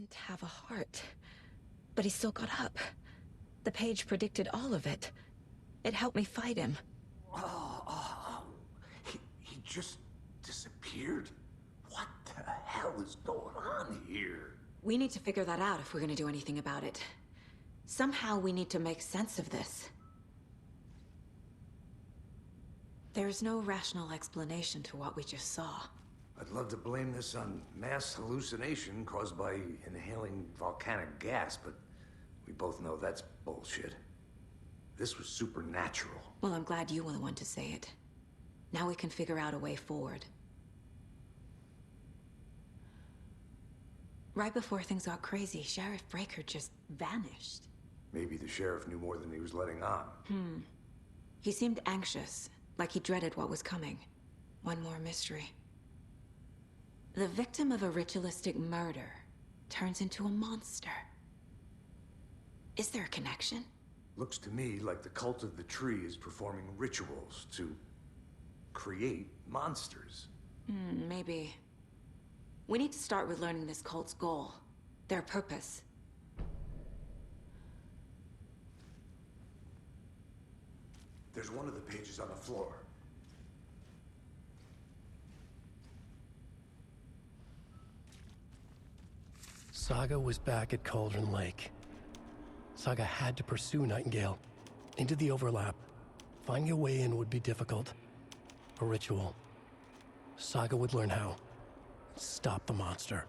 didn't have a heart. But he still got up. The page predicted all of it. It helped me fight him. He just disappeared? What the hell is going on here? We need to figure that out if we're gonna do anything about it. Somehow we need to make sense of this. There's no rational explanation to what we just saw. I'd love to blame this on mass hallucination caused by inhaling volcanic gas, but we both know that's bullshit. This was supernatural. Well, I'm glad you were the one to say it. Now we can figure out a way forward. Right before things got crazy, Sheriff Breaker just vanished. Maybe the sheriff knew more than he was letting on. He seemed anxious, like he dreaded what was coming. One more mystery. The victim of a ritualistic murder turns into a monster. Is there a connection? Looks to me like the cult of the tree is performing rituals to create monsters. Maybe. We need to start with learning this cult's goal, their purpose. There's one of the pages on the floor. Saga was back at Cauldron Lake. Saga had to pursue Nightingale into the overlap. Finding a way in would be difficult. A ritual. Saga would learn how. Stop the monster.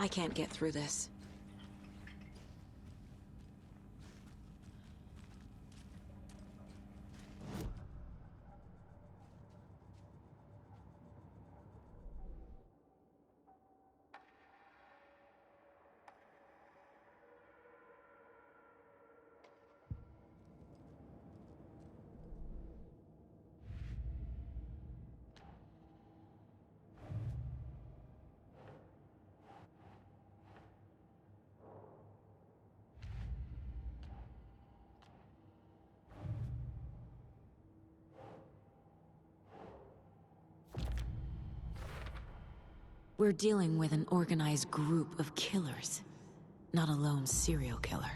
I can't get through this. We're dealing with an organized group of killers, not a lone serial killer.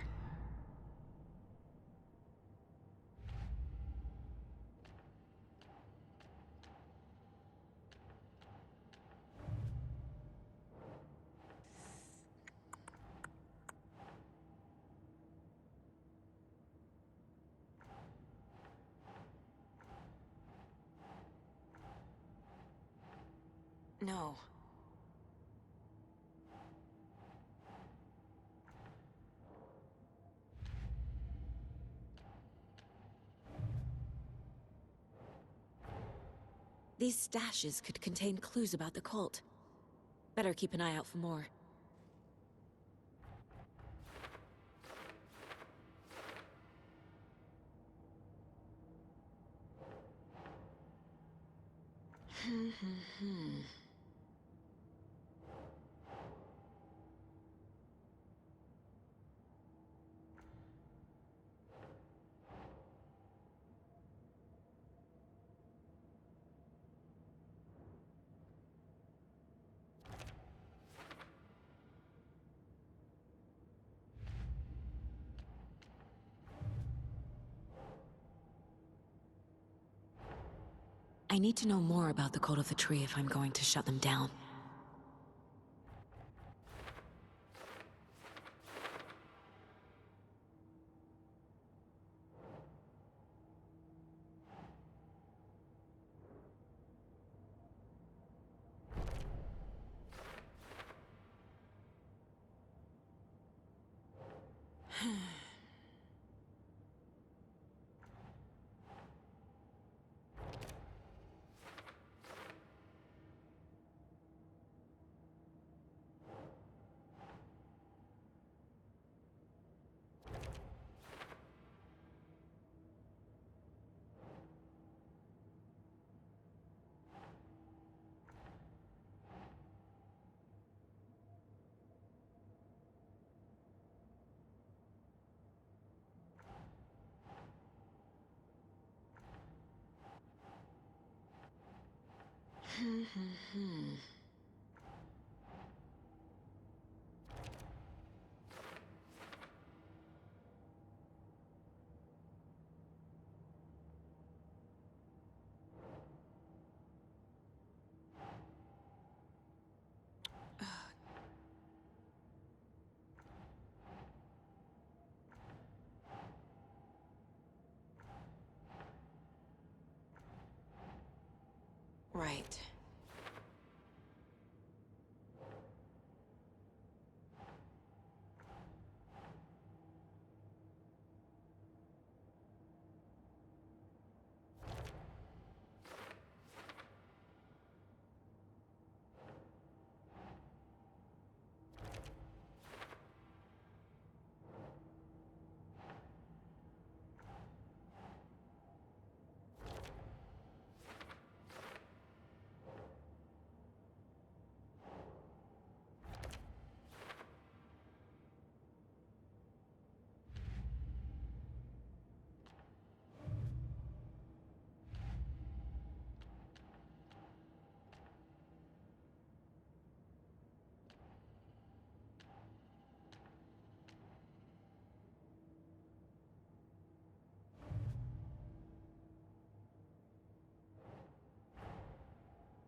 These stashes could contain clues about the cult. Better keep an eye out for more. I need to know more about the Cult of the Tree if I'm going to shut them down. Right.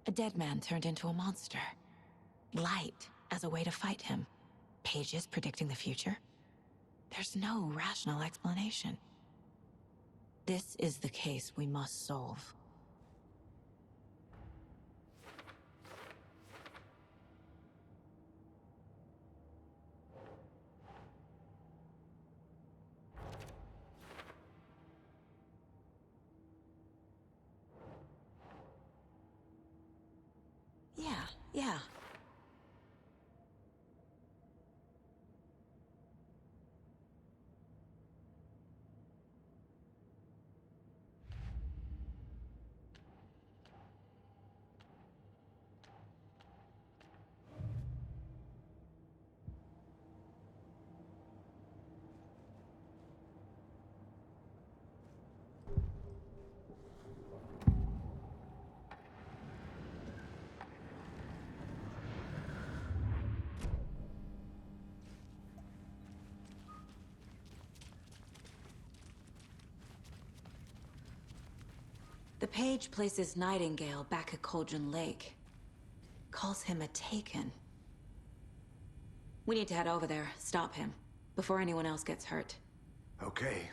A dead man turned into a monster. Light as a way to fight him. Pages predicting the future? There's no rational explanation. This is the case we must solve. Yeah. The page places Nightingale back at Cauldron Lake. Calls him a Taken. We need to head over there, stop him, before anyone else gets hurt. Okay.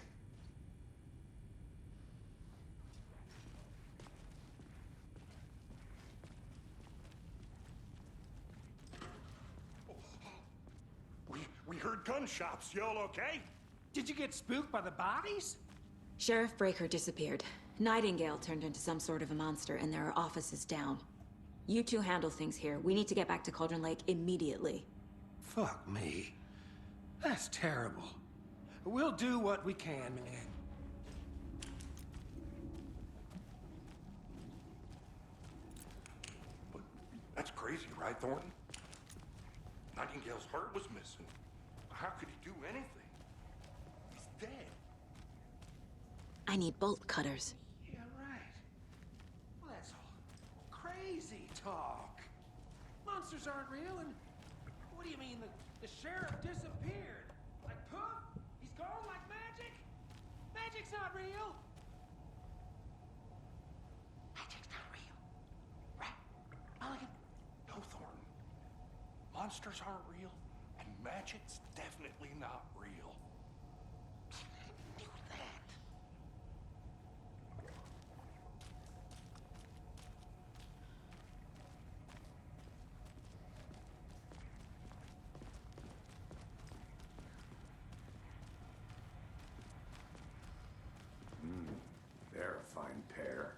We heard gunshots. Y'all okay? Did you get spooked by the bodies? Sheriff Breaker disappeared. Nightingale turned into some sort of a monster, and there are offices down. You two handle things here. We need to get back to Cauldron Lake immediately. Fuck me. That's terrible. We'll do what we can, man. But that's crazy, right, Thornton? Nightingale's heart was missing. How could he do anything? He's dead. I need bolt cutters. Yeah, right. Well, that's all crazy talk. Monsters aren't real, and what do you mean the sheriff disappeared? Like poof? He's gone like magic? Magic's not real. Magic's not real. Right? Mulligan? No, Thornton. Monsters aren't real, and magic's definitely not real. Knew that. They're a fine pair.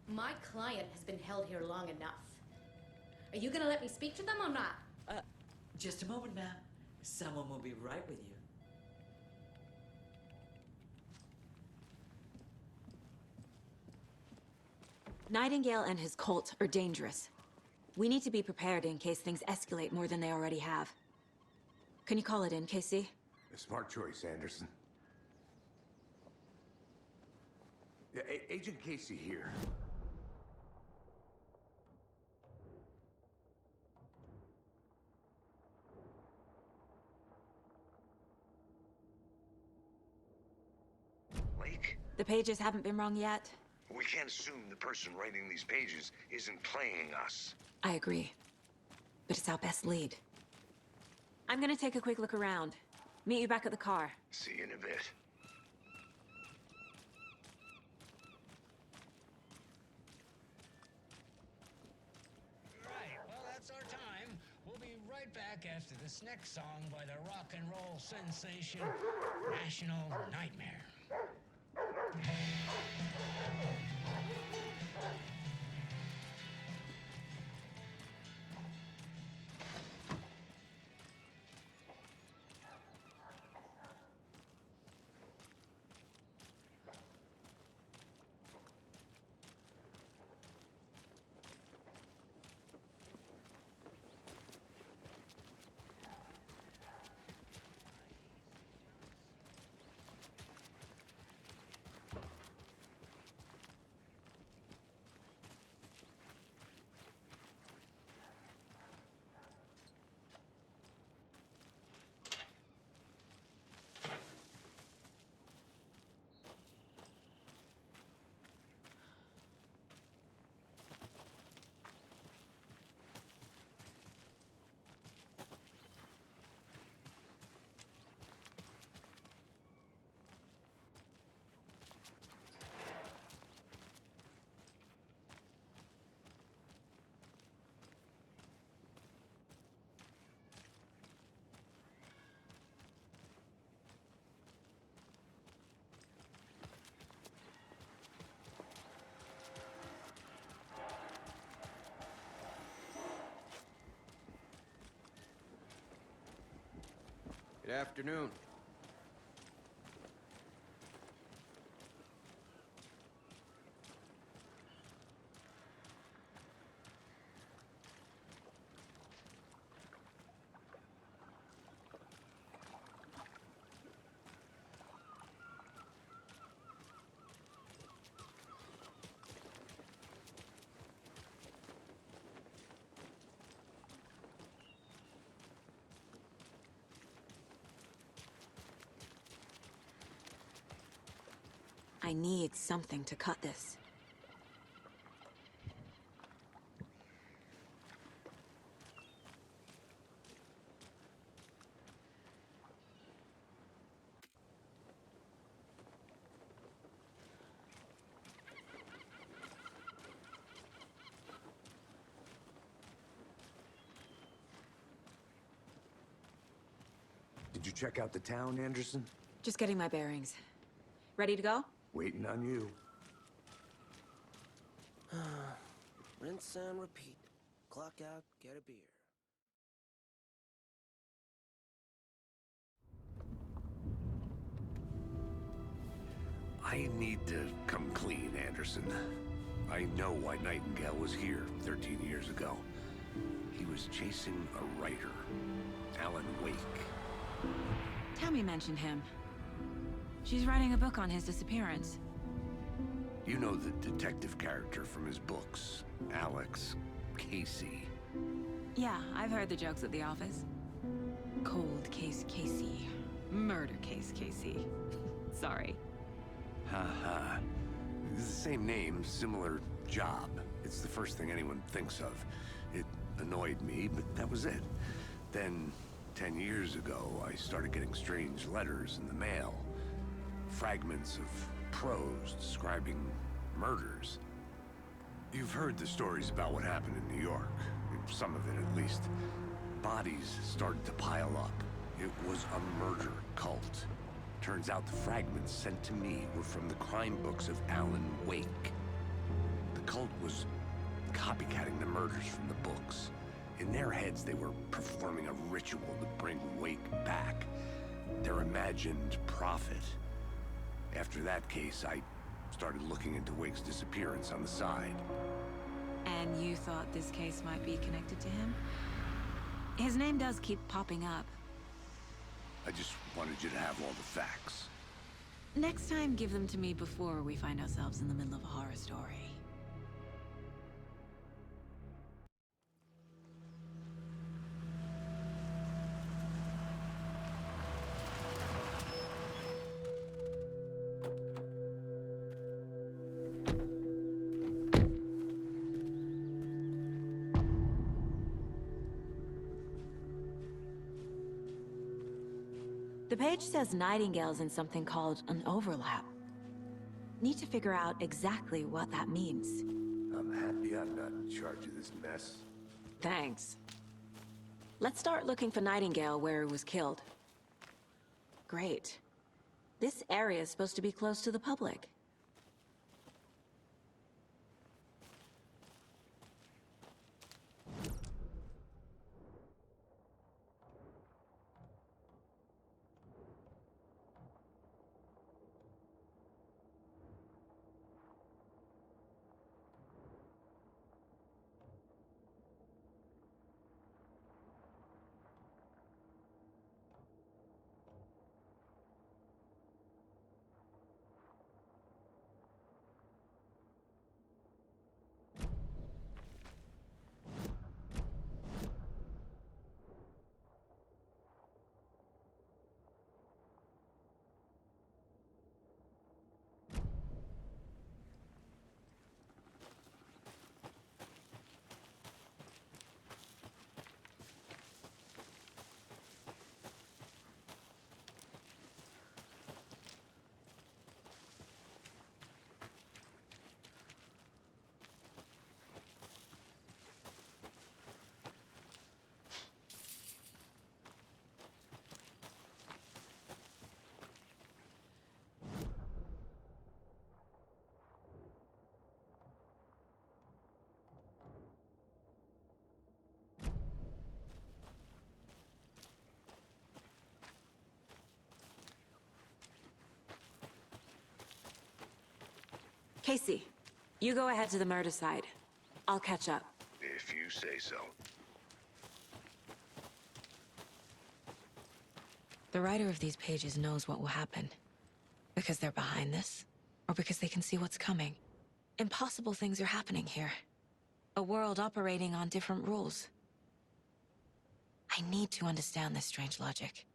My client has been held here long enough. Are you gonna let me speak to them or not? Just a moment, ma'am. Someone will be right with you. Nightingale and his cult are dangerous. We need to be prepared in case things escalate more than they already have. Can you call it in, Casey? A smart choice, Anderson. Yeah, Agent Casey here. Lake? The pages haven't been wrong yet. We can't assume the person writing these pages isn't playing us. I agree. But it's our best lead. I'm gonna take a quick look around. Meet you back at the car. See you in a bit. Right, well, that's our time. We'll be right back after this next song by the rock and roll sensation, National Nightmare. Good afternoon. I need something to cut this. Did you check out the town, Anderson? Just getting my bearings. Ready to go? Waiting on you. Rinse and repeat. Clock out, get a beer. I need to come clean, Anderson. I know why Nightingale was here 13 years ago. He was chasing a writer, Alan Wake. Tammy mentioned him. She's writing a book on his disappearance. You know the detective character from his books, Alex Casey. Yeah, I've heard the jokes at the office. Cold case Casey. Murder case Casey. Sorry. Ha. It's the same name, similar job. It's the first thing anyone thinks of. It annoyed me, but that was it. Then, 10 years ago, I started getting strange letters in the mail. Fragments of prose describing murders. You've heard the stories about what happened in New York. Some of it, at least. Bodies started to pile up. It was a murder cult. Turns out the fragments sent to me were from the crime books of Alan Wake. The cult was copycatting the murders from the books. In their heads, they were performing a ritual to bring Wake back. Their imagined prophet. After that case, I started looking into Wake's disappearance on the side. And you thought this case might be connected to him? His name does keep popping up. I just wanted you to have all the facts. Next time, give them to me before we find ourselves in the middle of a horror story. The page says Nightingale's in something called an overlap. Need to figure out exactly what that means. I'm happy I'm not in charge of this mess. Thanks. Let's start looking for Nightingale where he was killed. Great. This area is supposed to be close to the public. Casey, you go ahead to the murder side. I'll catch up. If you say so. The writer of these pages knows what will happen. Because they're behind this, or because they can see what's coming. Impossible things are happening here. A world operating on different rules. I need to understand this strange logic.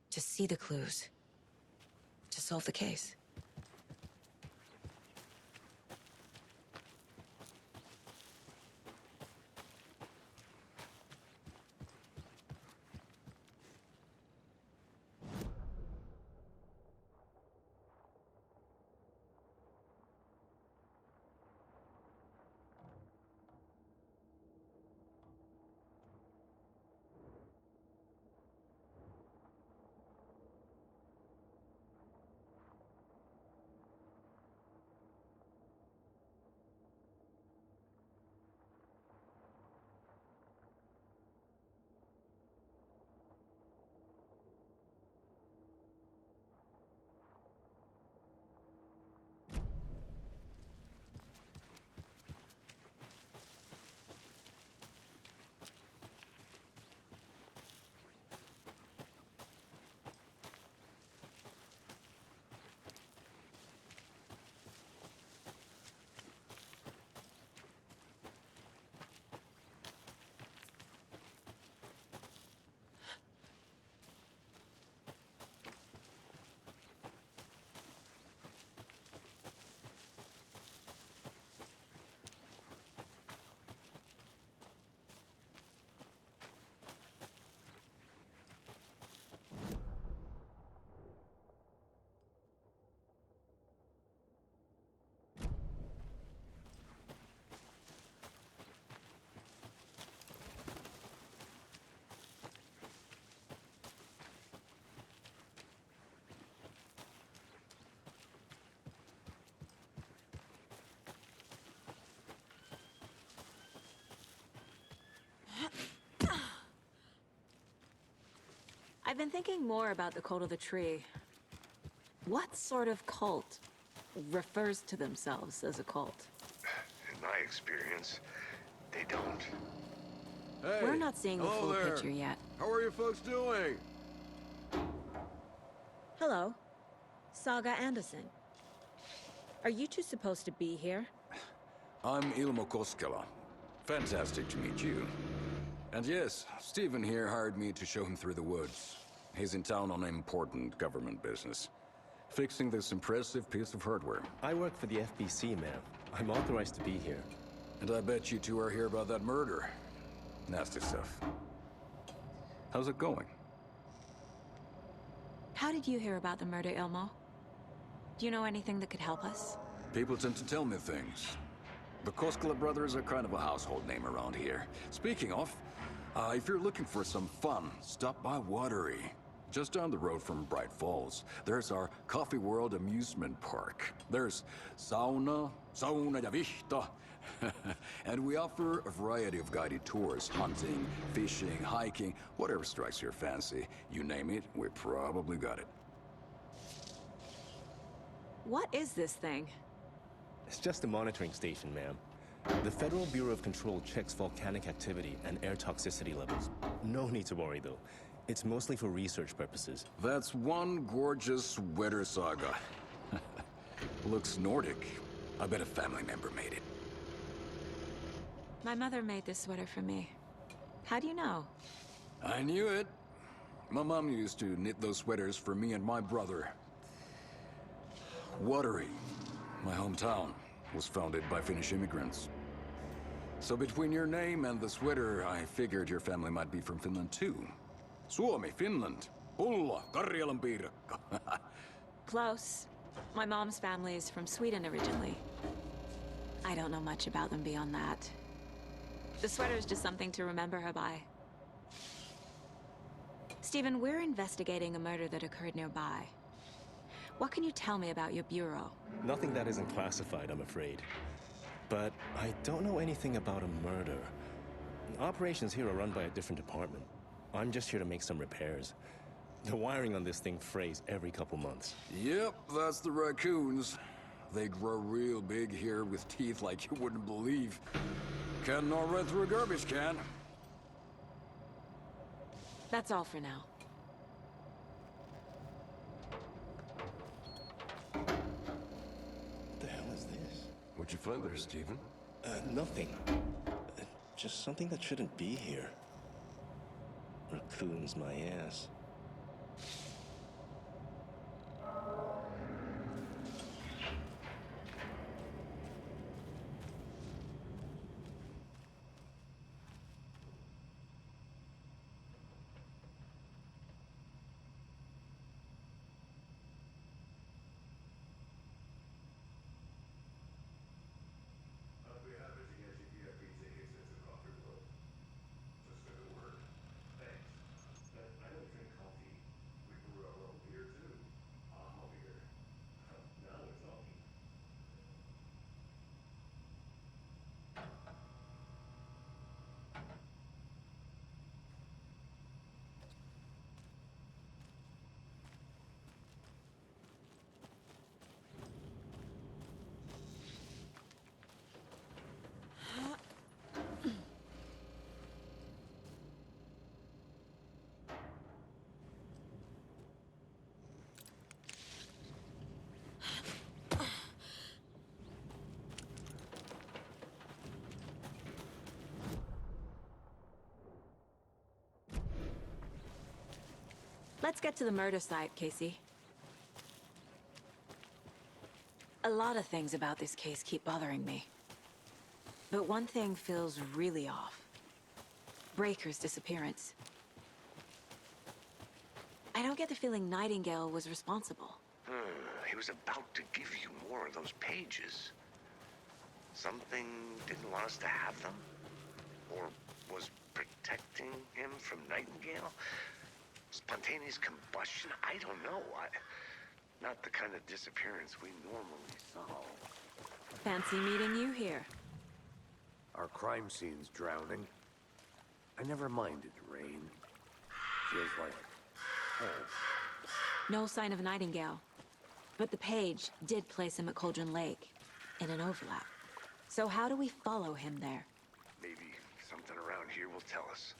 To see the clues. To solve the case. I've been thinking more about the cult of the tree. What sort of cult refers to themselves as a cult? In my experience, they don't. Hey, We're not seeing the hello full there. picture yet. How are you folks doing? Hello. Saga Anderson. Are you two supposed to be here? I'm Ilmo Koskela. Fantastic to meet you. And yes, Stephen here hired me to show him through the woods. He's in town on important government business, fixing this impressive piece of hardware. I work for the FBC, ma'am. I'm authorized to be here. And I bet you two are here about that murder. Nasty stuff. How's it going? How did you hear about the murder, Ilmo? Do you know anything that could help us? People tend to tell me things. The Koskela brothers are kind of a household name around here. Speaking of, if you're looking for some fun, stop by Watery. Just down the road from Bright Falls, there's our Coffee World amusement park. There's sauna ja vihta. And we offer a variety of guided tours, hunting, fishing, hiking, whatever strikes your fancy. You name it, we probably got it. What is this thing? It's just a monitoring station, ma'am. The Federal Bureau of Control checks volcanic activity and air toxicity levels. No need to worry, though. It's mostly for research purposes. That's one gorgeous sweater, Saga. Looks Nordic. I bet a family member made it. My mother made this sweater for me. How do you know? I knew it. My mom used to knit those sweaters for me and my brother. Watery, my hometown, was founded by Finnish immigrants. So between your name and the sweater, I figured your family might be from Finland too. Suomi, Finland. Pulla, Karjalan piirakka. Close. My mom's family is from Sweden originally. I don't know much about them beyond that. The sweater is just something to remember her by. Stephen, we're investigating a murder that occurred nearby. What can you tell me about your bureau? Nothing that isn't classified, I'm afraid. But I don't know anything about a murder. Operations here are run by a different department. I'm just here to make some repairs. The wiring on this thing frays every couple months. Yep, that's the raccoons. They grow real big here with teeth like you wouldn't believe. Can't gnaw right through a garbage can. That's all for now. What the hell is this? What'd you find there, Stephen? Nothing. Just something that shouldn't be here. Raccoons my ass. Let's get to the murder site, Casey. A lot of things about this case keep bothering me. But one thing feels really off. Breaker's disappearance. I don't get the feeling Nightingale was responsible. He was about to give you more of those pages. Something didn't want us to have them? Or was protecting him from Nightingale? Spontaneous combustion? I don't know. Not the kind of disappearance we normally solve. Fancy meeting you here. Our crime scene's drowning. I never minded rain. Feels like No sign of Nightingale. But the page did place him at Cauldron Lake, in an overlap. So how do we follow him there? Maybe something around here will tell us.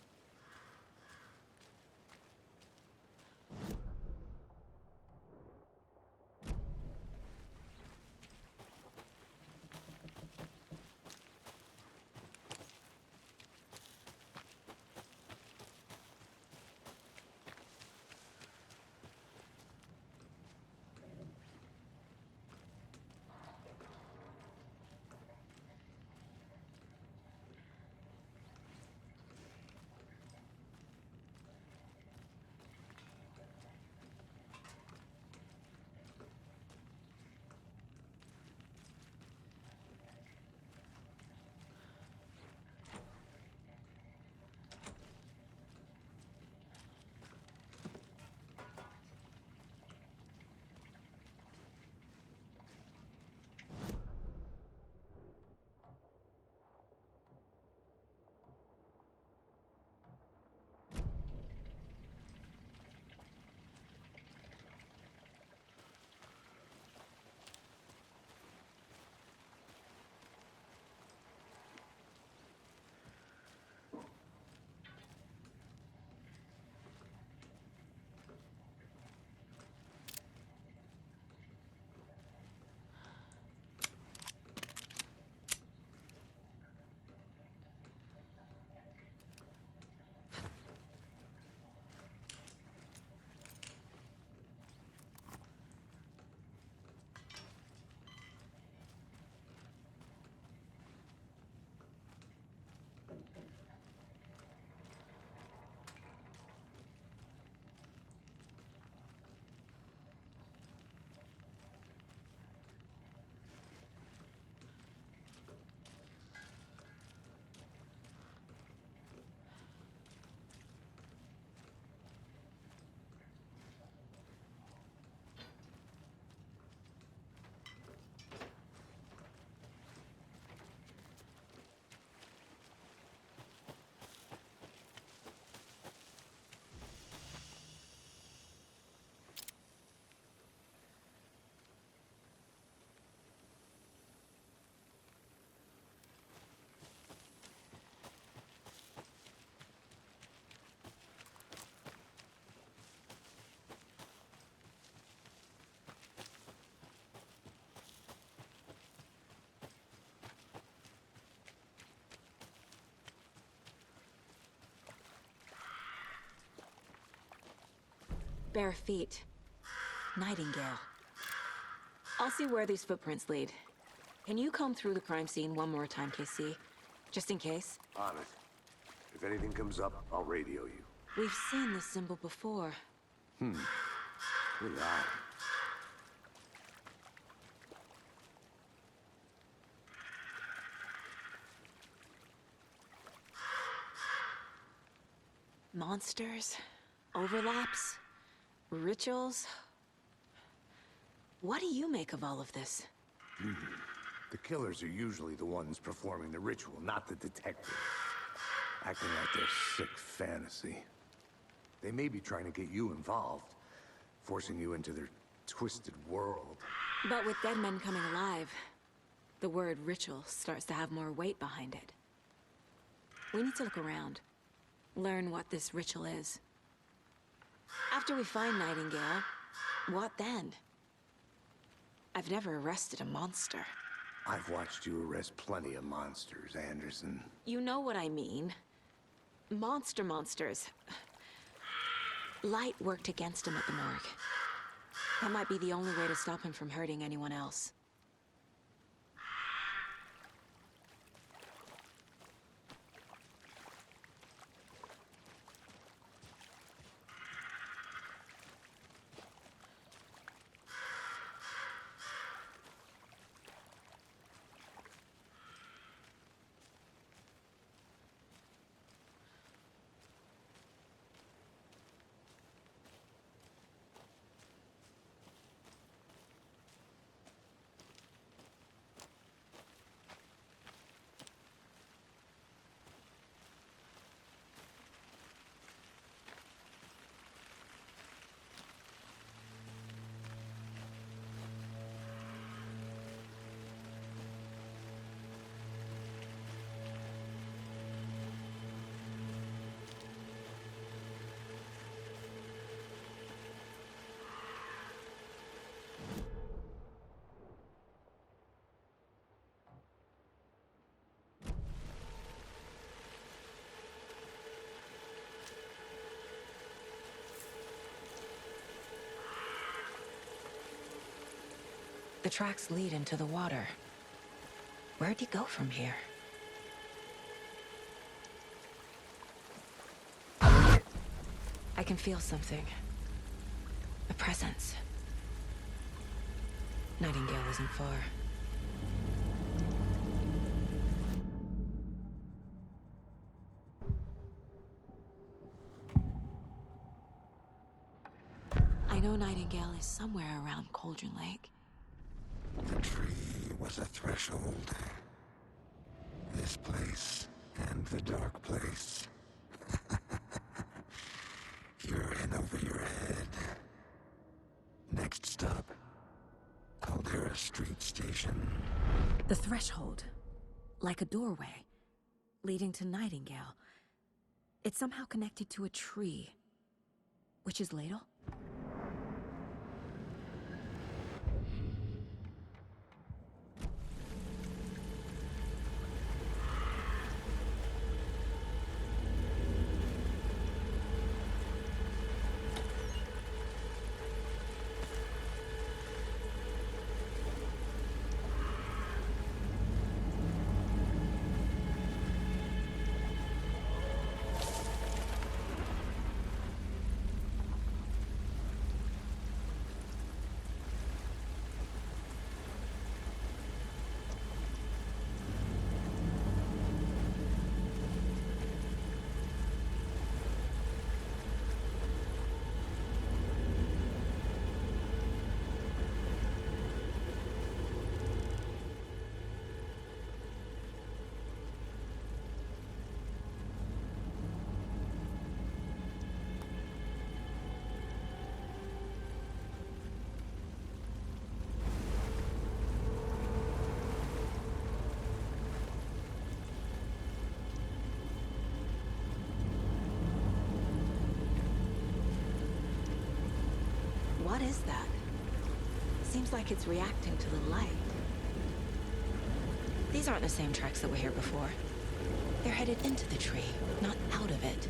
Bare feet. Nightingale. I'll see where these footprints lead. Can you comb through the crime scene one more time, KC? Just in case? On it. If anything comes up, I'll radio you. We've seen this symbol before. Look at that. Monsters? Overlaps? Rituals? What do you make of all of this? The killers are usually the ones performing the ritual, not the detectives. Acting like their sick fantasy. They may be trying to get you involved, forcing you into their twisted world. But with dead men coming alive, the word ritual starts to have more weight behind it. We need to look around. Learn what this ritual is. After we find Nightingale, what then? I've never arrested a monster. I've watched you arrest plenty of monsters, Anderson. You know what I mean. Monsters. Light worked against him at the morgue. That might be the only way to stop him from hurting anyone else. The tracks lead into the water. Where'd he go from here? I can feel something. A presence. Nightingale isn't far. I know Nightingale is somewhere around Cauldron Lake. The tree was a threshold. This place and the dark place. You're in over your head. Next stop, Caldera Street Station. The threshold. Like a doorway. Leading to Nightingale. It's somehow connected to a tree. Witch's Ladle? What is that? Seems like it's reacting to the light. These aren't the same tracks that were here before. They're headed into the tree, not out of it.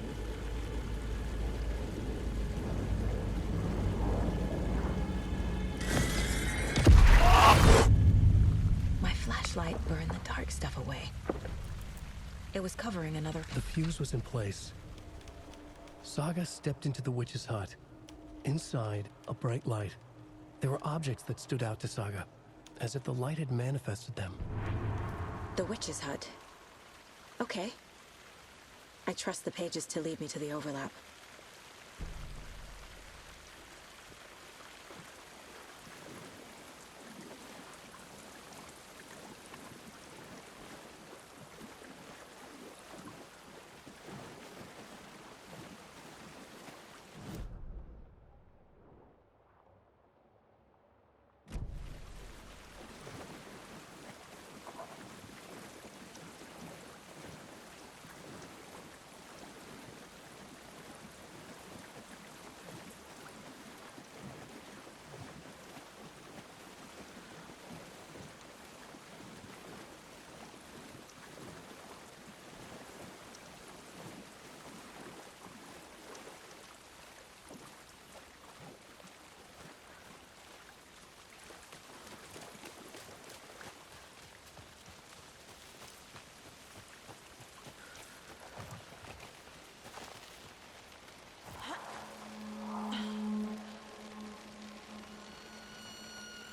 My flashlight burned the dark stuff away. It was covering another... The fuse was in place. Saga stepped into the witch's hut. Inside, a bright light. There were objects that stood out to Saga, as if the light had manifested them. The witch's hut. Okay. I trust the pages to lead me to the overlap.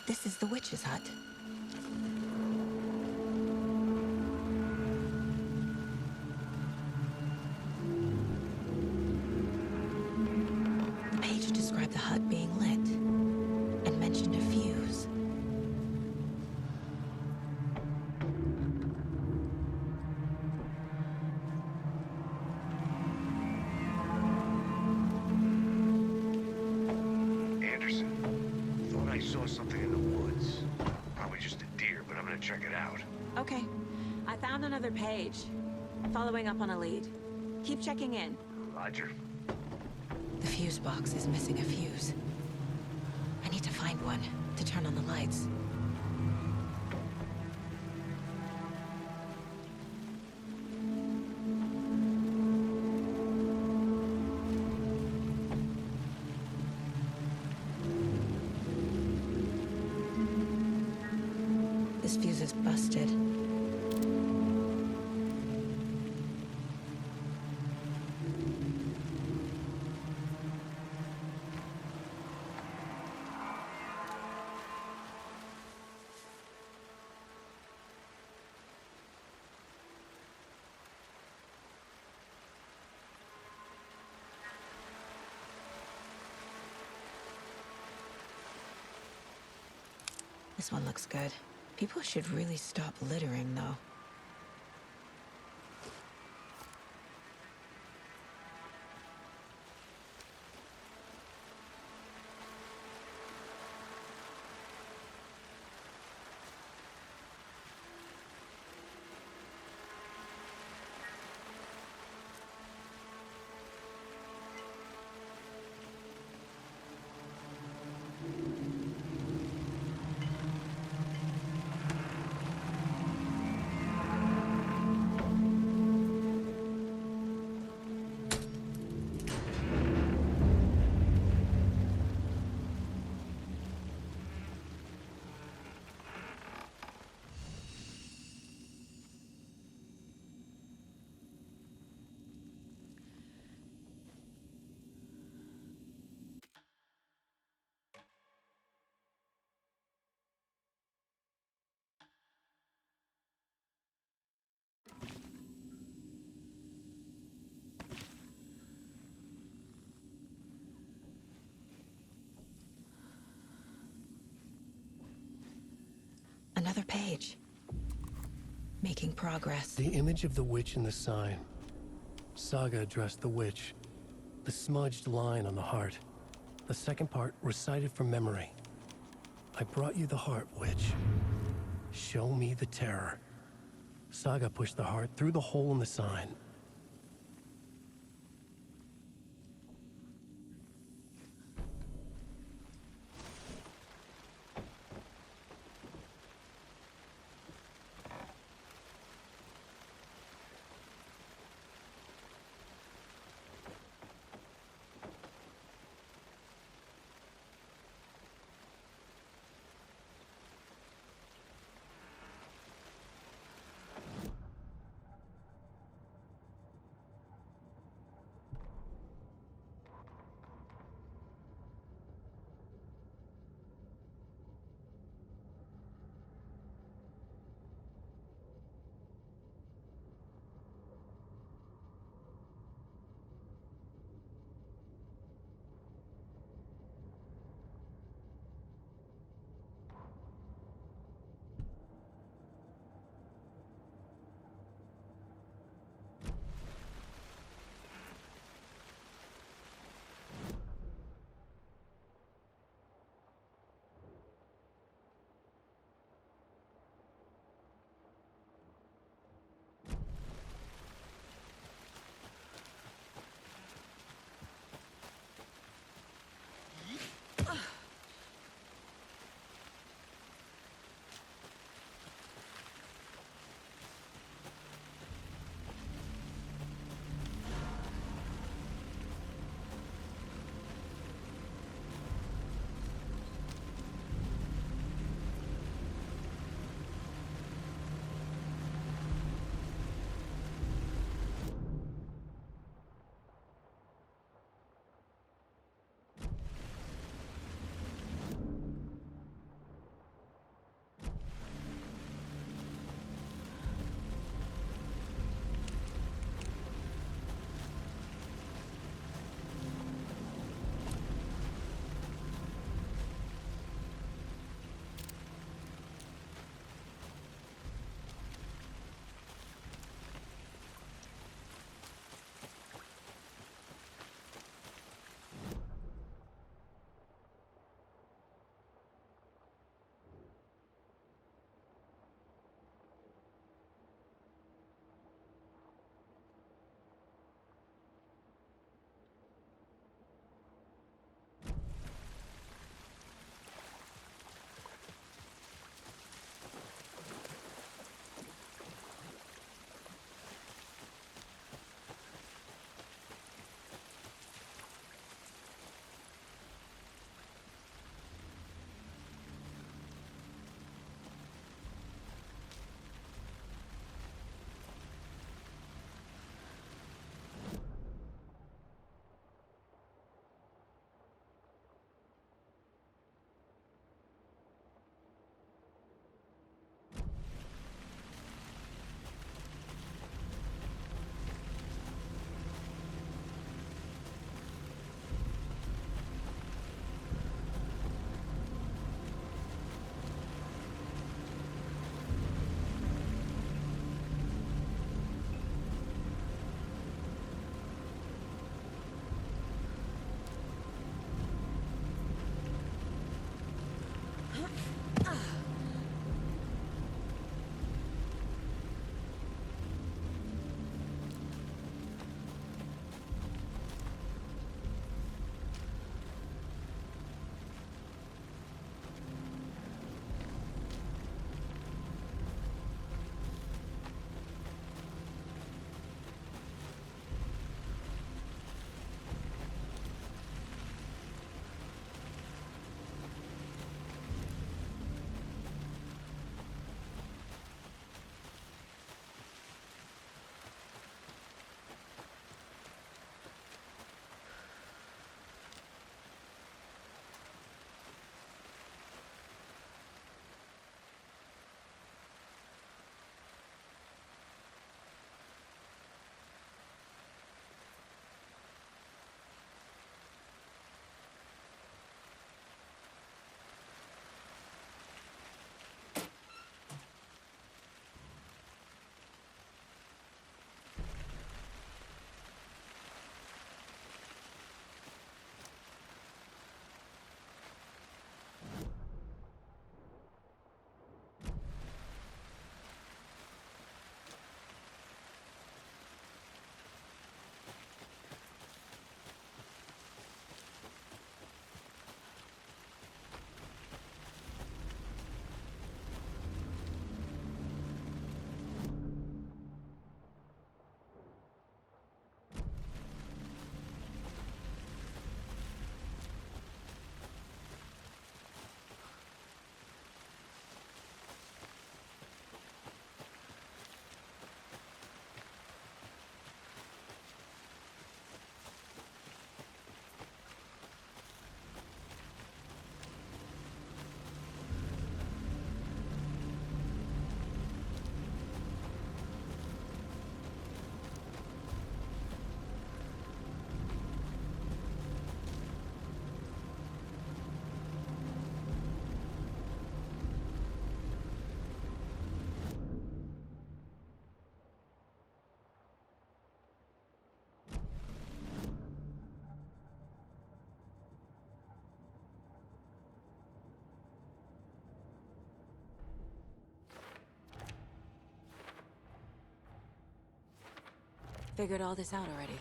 This is the witch's hut. The page described the hut being lit and mentioned a fuse. I saw something in the woods. Probably just a deer, but I'm gonna check it out. Okay. I found another page. Following up on a lead. Keep checking in. Roger. The fuse box is missing a fuse. I need to find one to turn on the lights. This fuse is busted. This one looks good. People should really stop littering, though. Another page. Making progress. The image of the witch in the sign. Saga addressed the witch. The smudged line on the heart. The second part recited from memory. I brought you the heart, witch. Show me the terror. Saga pushed the heart through the hole in the sign. Figured all this out already.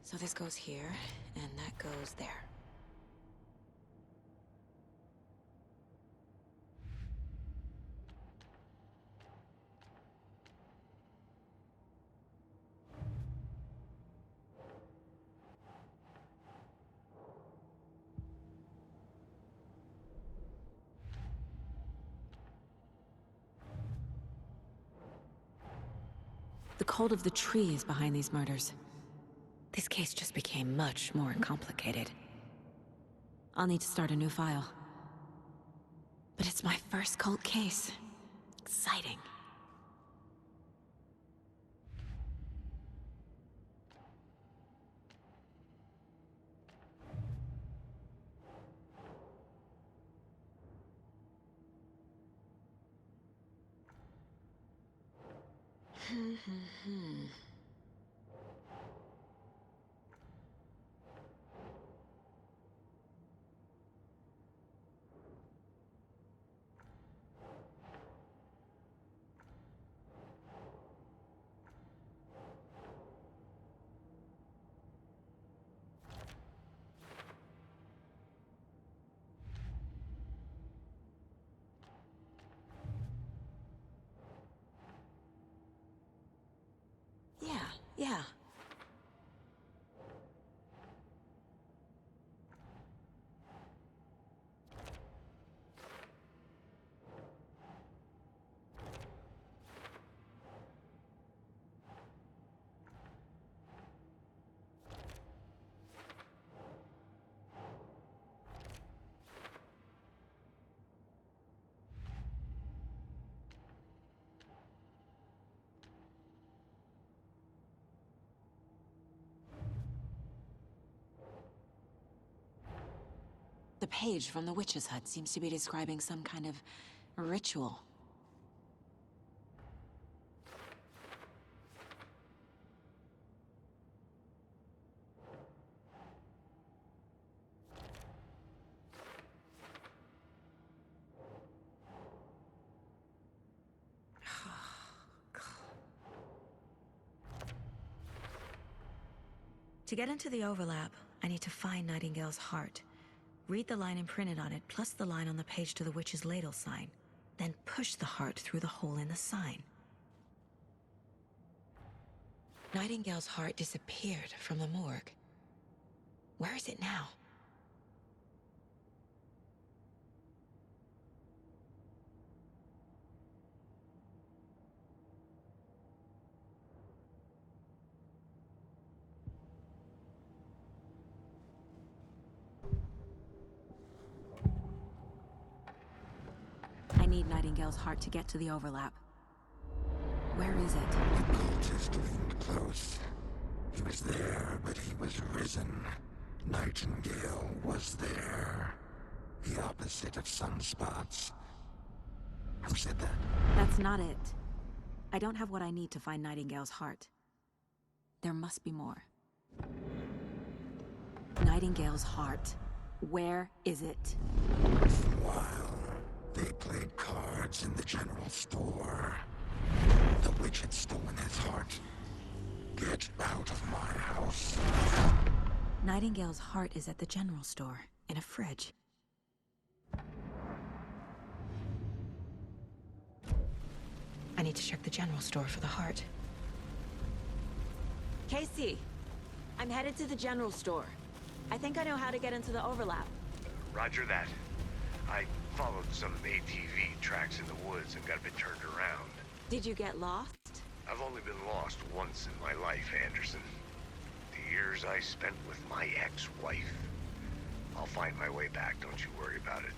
So this goes here, and that goes there. The cult of the tree is behind these murders. This case just became much more complicated. I'll need to start a new file. But it's my first cult case. Exciting. Yeah. The page from the witch's hut seems to be describing some kind of ritual. To get into the overlap, I need to find Nightingale's heart. Read the line imprinted on it, plus the line on the page to the witch's ladle sign. Then push the heart through the hole in the sign. Nightingale's heart disappeared from the morgue. Where is it now? I need Nightingale's heart to get to the overlap. Where is it? The cultist leaned close. He was there, but he was risen. Nightingale was there. The opposite of sunspots. Who said that? That's not it. I don't have what I need to find Nightingale's heart. There must be more. Nightingale's heart. Where is it? While they played cards in the general store, the witch had stolen his heart. Get out of my house. Nightingale's heart is at the general store, in a fridge. I need to check the general store for the heart. Casey! I'm headed to the general store. I think I know how to get into the overlap. Roger that. I followed some ATV tracks in the woods and got a bit turned around. Did you get lost? I've only been lost once in my life, Anderson. The years I spent with my ex-wife. I'll find my way back, don't you worry about it.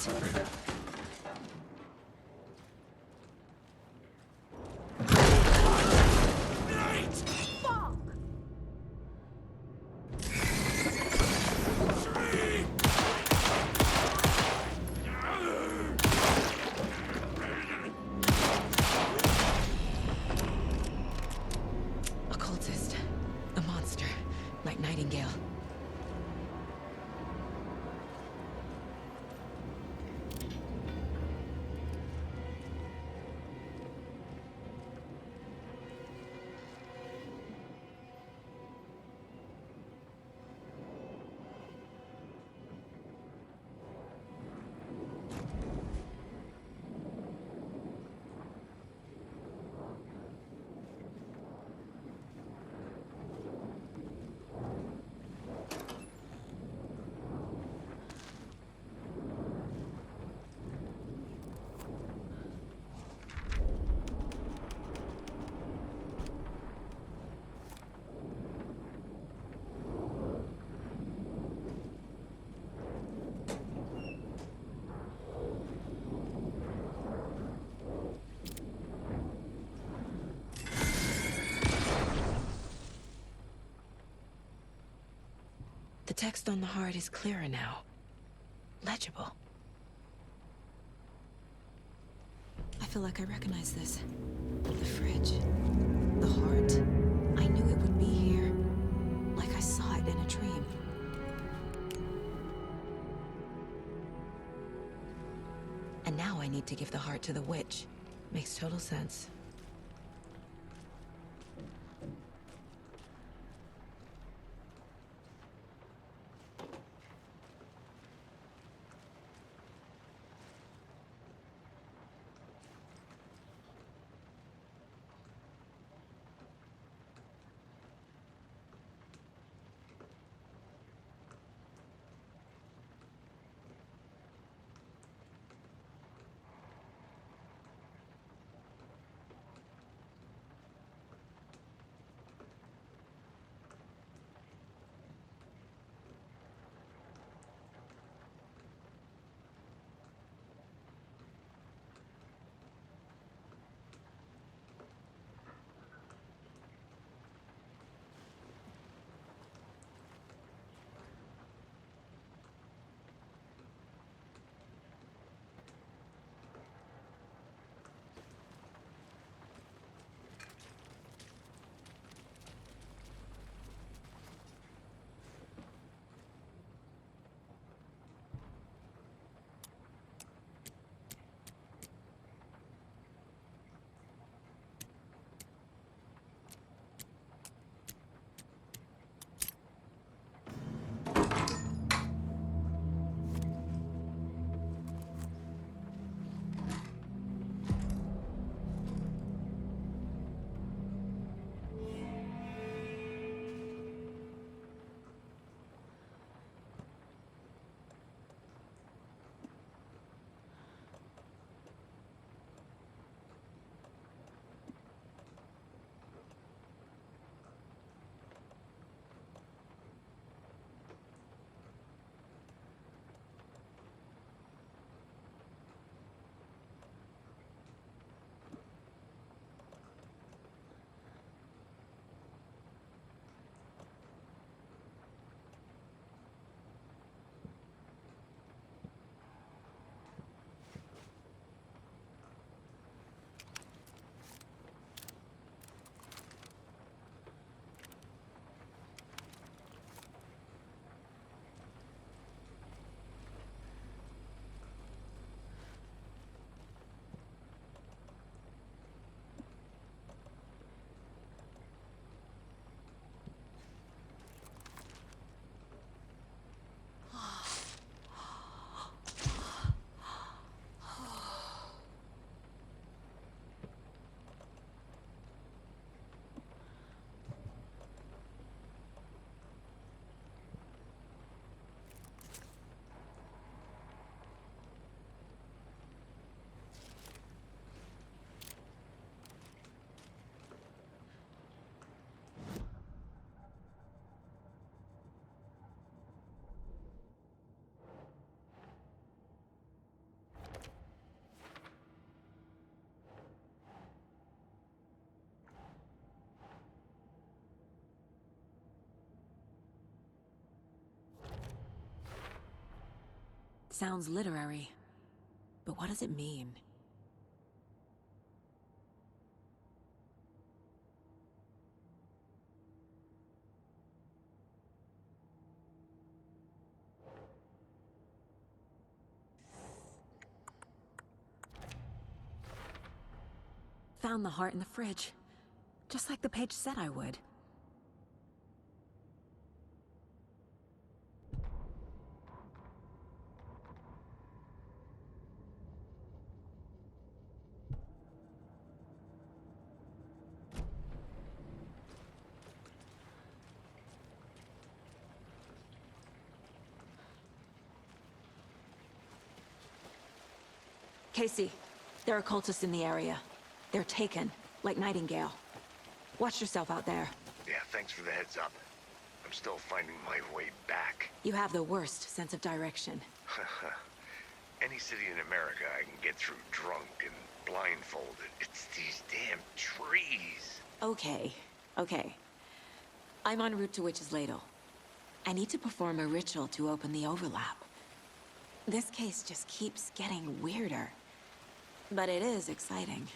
it. A cultist. A monster. Like Nightingale. The text on the heart is clearer now. Legible. I feel like I recognize this. The fridge. The heart. I knew it would be here. Like I saw it in a dream. And now I need to give the heart to the witch. Makes total sense. Sounds literary. But what does it mean? Found the heart in the fridge. Just like the page said I would. Casey, there are cultists in the area. They're taken, like Nightingale. Watch yourself out there. Yeah, thanks for the heads up. I'm still finding my way back. You have the worst sense of direction. Any city in America I can get through drunk and blindfolded. It's these damn trees. Okay. I'm en route to Witch's Ladle. I need to perform a ritual to open the overlap. This case just keeps getting weirder. But it is exciting.